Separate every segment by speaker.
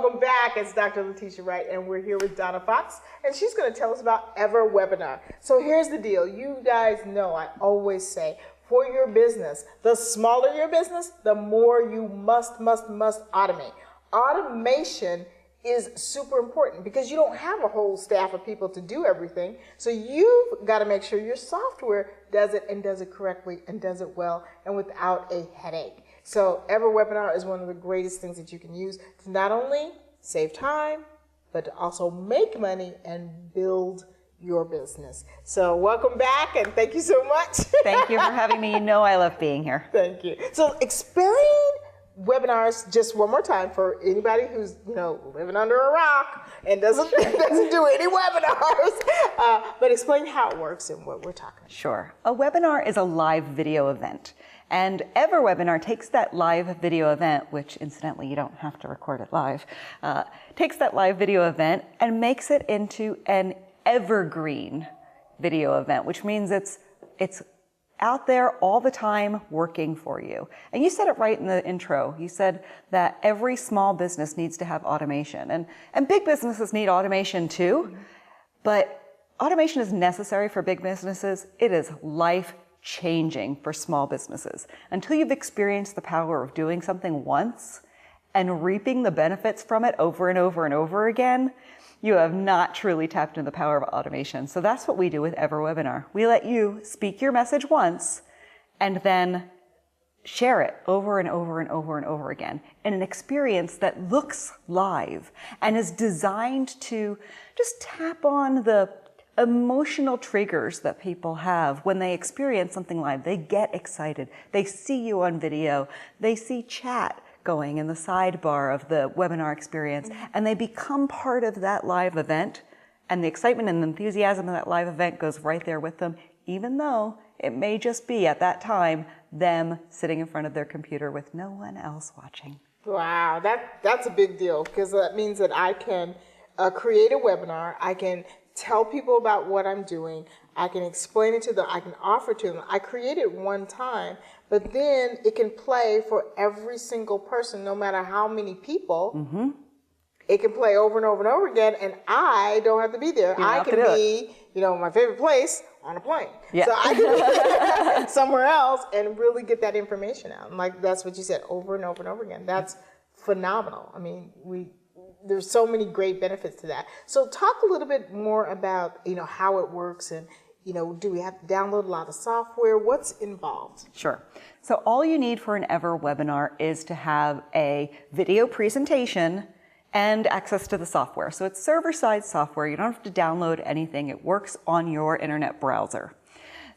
Speaker 1: welcome back. It's Dr. Letitia Wright, and we're here with Donna Fox, and she's going to tell us about Everwebinar. So here's the deal. You guys know I always say, for your business, the smaller your business, the more you must automate. Automation is super important because you don't have a whole staff of people to do everything. So you've got to make sure your software does it and does it correctly and does it well and without a headache. So Everwebinar is one of the greatest things that you can use to not only save time, but to also make money and build your business. So welcome back and thank you so much.
Speaker 2: Thank you for having me. You know I love being here.
Speaker 1: Thank you. So explain webinars just one more time for anybody who's living under a rock and doesn't do any webinars. But explain how it works and what we're talking about.
Speaker 2: Sure. A webinar is a live video event. And Everwebinar takes that live video event, which incidentally you don't have to record it live, takes that live video event and makes it into an evergreen video event, which means it's out there all the time working for you. And you said it right in the intro. You said that every small business needs to have automation. And big businesses need automation too. But automation is necessary for big businesses. It is life-changing for small businesses. Until you've experienced the power of doing something once and reaping the benefits from it over and over and over again, you have not truly tapped into the power of automation. So that's what we do with Everwebinar. We let you speak your message once and then share it over and over and over and over again in an experience that looks live and is designed to just tap on the emotional triggers that people have when they experience something live. They get excited. They see you on video. They see chat going in the sidebar of the webinar experience, and they become part of that live event, and the excitement and enthusiasm of that live event goes right there with them, even though it may just be at that time them sitting in front of their computer with no one else watching.
Speaker 1: Wow, that's a big deal, because that means that I can create a webinar, I can tell people about what I'm doing, I can explain it to them, I can offer to them. I create it one time, but then it can play for every single person, no matter how many people. Mm-hmm. It can play over and over and over again, and I don't have to be there. I can be, my favorite place, on a plane. Yeah. So I can be somewhere else and really get that information out. And like that's what you said, over and over and over again. That's phenomenal. I mean, there's so many great benefits to that. So talk a little bit more about, how it works and, do we have to download a lot of software? What's involved?
Speaker 2: Sure. So all you need for an Everwebinar is to have a video presentation and access to the software. So it's server-side software. You don't have to download anything. It works on your internet browser.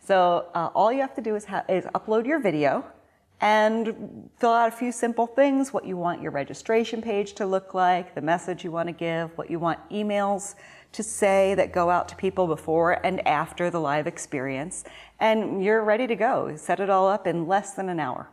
Speaker 2: So all you have to do is upload your video and fill out a few simple things, what you want your registration page to look like, the message you want to give, what you want emails to say that go out to people before and after the live experience, and you're ready to go. Set it all up in less than an hour.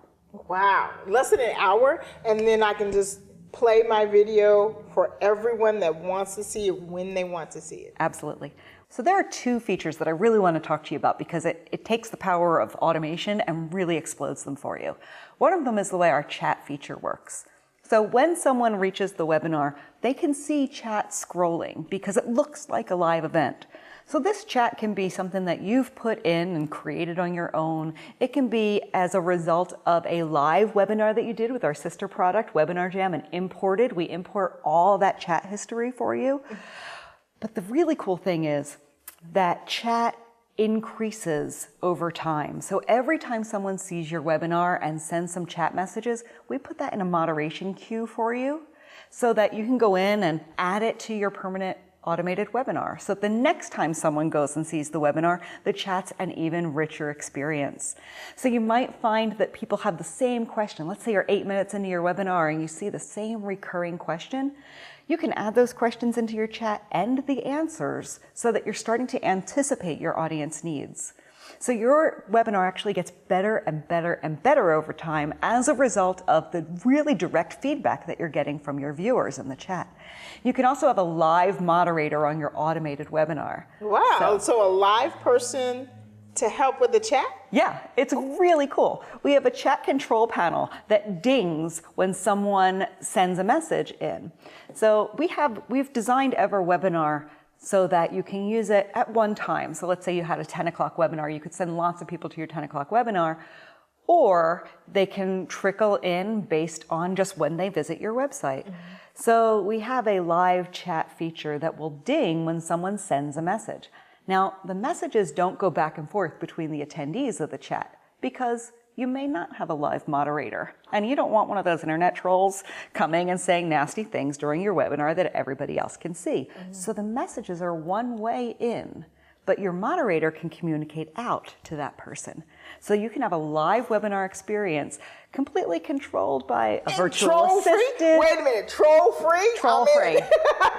Speaker 1: Wow, less than an hour, and then I can just play my video for everyone that wants to see it when they want to see it.
Speaker 2: Absolutely. So there are two features that I really want to talk to you about because it takes the power of automation and really explodes them for you. One of them is the way our chat feature works. So when someone reaches the webinar, they can see chat scrolling because it looks like a live event. So this chat can be something that you've put in and created on your own. It can be as a result of a live webinar that you did with our sister product, Webinar Jam, and imported. We import all that chat history for you. But the really cool thing is that chat increases over time. So every time someone sees your webinar and sends some chat messages, we put that in a moderation queue for you so that you can go in and add it to your permanent automated webinar. So the next time someone goes and sees the webinar, the chat's an even richer experience. So you might find that people have the same question. Let's say you're 8 minutes into your webinar and you see the same recurring question. You can add those questions into your chat and the answers so that you're starting to anticipate your audience needs. So your webinar actually gets better and better and better over time as a result of the really direct feedback that you're getting from your viewers in the chat. You can also have a live moderator on your automated webinar.
Speaker 1: Wow, so a live person to help with the chat?
Speaker 2: Yeah, it's really cool. We have a chat control panel that dings when someone sends a message in. So we've designed Everwebinar so that you can use it at one time. So let's say you had a 10 o'clock webinar, you could send lots of people to your 10 o'clock webinar, or they can trickle in based on just when they visit your website. So we have a live chat feature that will ding when someone sends a message. Now, the messages don't go back and forth between the attendees of the chat because you may not have a live moderator, and you don't want one of those internet trolls coming and saying nasty things during your webinar that everybody else can see. So the messages are one way in, but your moderator can communicate out to that person. So you can have a live webinar experience completely controlled by a virtual assistant.
Speaker 1: Wait a minute, troll-free?
Speaker 2: Troll-free.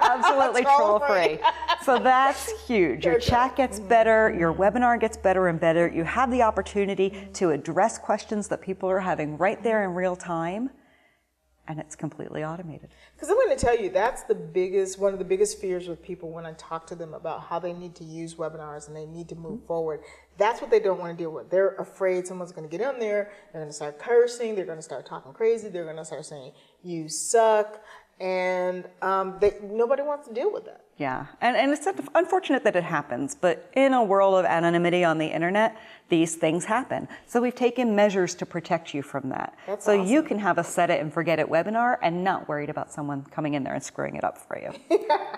Speaker 2: Absolutely troll-free. So that's huge. Your chat gets better, your webinar gets better and better. You have the opportunity to address questions that people are having right there in real time, and it's completely automated.
Speaker 1: Because I'm going to tell you, that's one of the biggest fears with people when I talk to them about how they need to use webinars and they need to move forward. That's what they don't want to deal with. They're afraid someone's going to get on there, they're going to start cursing, they're going to start talking crazy, they're going to start saying, you suck, and nobody wants to deal with that.
Speaker 2: Yeah, and it's unfortunate that it happens, but in a world of anonymity on the internet, these things happen. So we've taken measures to protect you from that.
Speaker 1: That's
Speaker 2: so
Speaker 1: awesome. You
Speaker 2: can have a set it and forget it webinar and not worried about someone coming in there and screwing it up for you.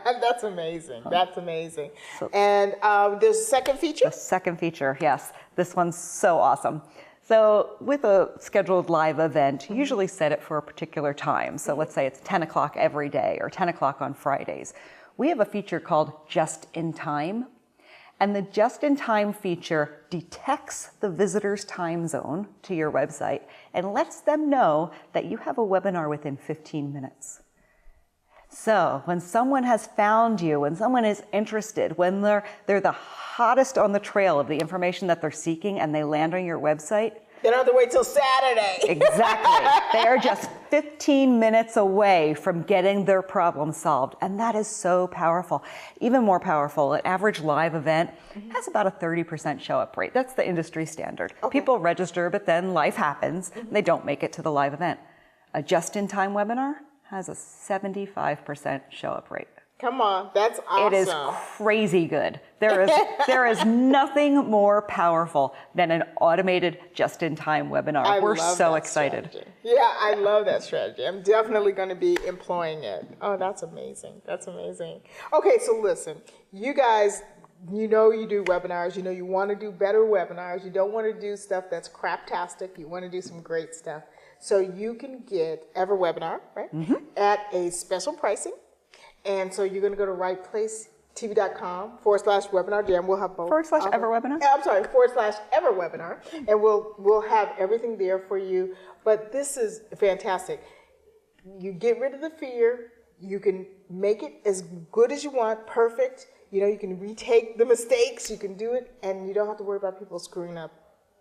Speaker 1: That's amazing. That's amazing. And there's a second feature?
Speaker 2: The second feature, yes. This one's so awesome. So with a scheduled live event, you usually set it for a particular time. So let's say it's 10 o'clock every day or 10 o'clock on Fridays. We have a feature called Just in Time. And the Just in Time feature detects the visitor's time zone to your website and lets them know that you have a webinar within 15 minutes. So when someone has found you, when someone is interested, when they're the hottest on the trail of the information that they're seeking and they land on your website,
Speaker 1: they don't have to wait till Saturday.
Speaker 2: Exactly. They are just 15 minutes away from getting their problem solved. And that is so powerful. Even more powerful, an average live event has about a 30% show up rate. That's the industry standard. Okay. People register, but then life happens. And they don't make it to the live event. A just-in-time webinar has a 75% show up rate.
Speaker 1: Come on, that's awesome.
Speaker 2: It is crazy good. There is nothing more powerful than an automated just-in-time webinar. We're so excited.
Speaker 1: Strategy. Yeah, I love that strategy. I'm definitely going to be employing it. Oh, that's amazing. That's amazing. Okay, so listen, you guys, you know you do webinars. You know you want to do better webinars. You don't want to do stuff that's craptastic. You want to do some great stuff. So you can get Everwebinar, right, at a special pricing. And so you're going to go to wrightplacetv.com/webinar jam. We'll have both.
Speaker 2: /Everwebinar?
Speaker 1: I'm sorry, /Everwebinar. And we'll have everything there for you. But this is fantastic. You get rid of the fear. You can make it as good as you want, perfect. You know, you can retake the mistakes. You can do it. And you don't have to worry about people screwing up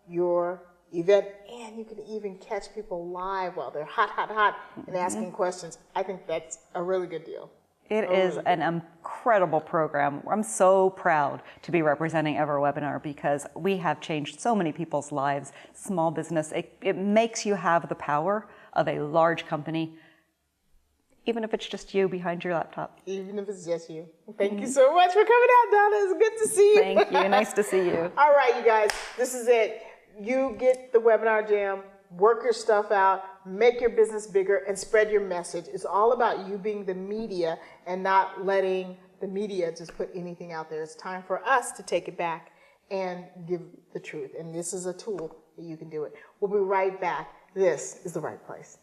Speaker 1: your event. And you can even catch people live while they're hot, and asking questions. I think that's a really good deal.
Speaker 2: It is an incredible program. I'm so proud to be representing Everwebinar because we have changed so many people's lives. Small business, it makes you have the power of a large company, even if it's just you behind your laptop.
Speaker 1: Even if it's just you. Thank you so much for coming out, Donna. It's good to see you.
Speaker 2: Thank you. Nice to see you.
Speaker 1: All right, you guys, this is it. You get the Webinar Jam. Work your stuff out, make your business bigger, and spread your message. It's all about you being the media and not letting the media just put anything out there. It's time for us to take it back and give the truth. And this is a tool that you can do it. We'll be right back. This is The Right Place.